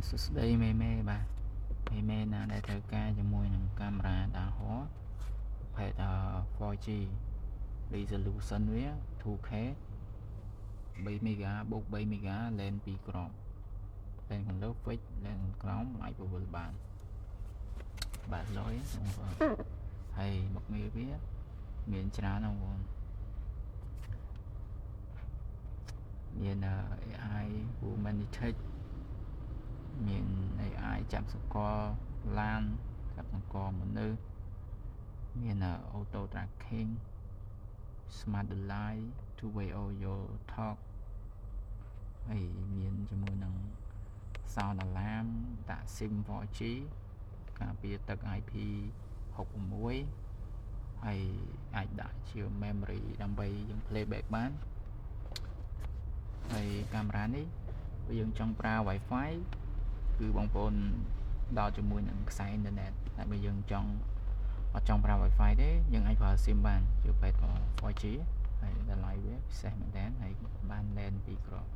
សួស្តីមេមេណាដែលត្រូវការជាមួយនឹងកាមេរ៉ាដាហោប្រភេទ 4G resolution វា 2K 3 មេហ្គាបូក3មេហ្គាលែន2គ្រាប់លែនខាងលើ fix លែនក្រោមអាចពវល់បានបាទលុយហើយមកងារវាមានច្រើនណាស់បងមាន AI Humanitech មាន AI ចាប់សកលឡានចាប់សកលមនុស្សមាន Auto Tracking Smart Light Two Way Audio Talk ហើយមានជាមួយនឹង Sound Alarm ដាក់ SIM 4G ការពារទឹក IP66 ហើយអាចដាក់ជា memory ដើម្បីយើង playback បានហើយកាមេរ៉ានេះបើយើងចង់ប្រើ Wi-Fi គឺបងប្អូនដល់ជាមួយនឹងខ្សែអ៊ីនធឺណិតតែបើយើងអត់ចង់ប្រើ Wi-Fi ទេយើងអាចប្រើ SIM បានជាប្រភេទ 4G ហើយតម្លៃវាពិសេសមែនតើហើយបាន LAN 2គ្រាប់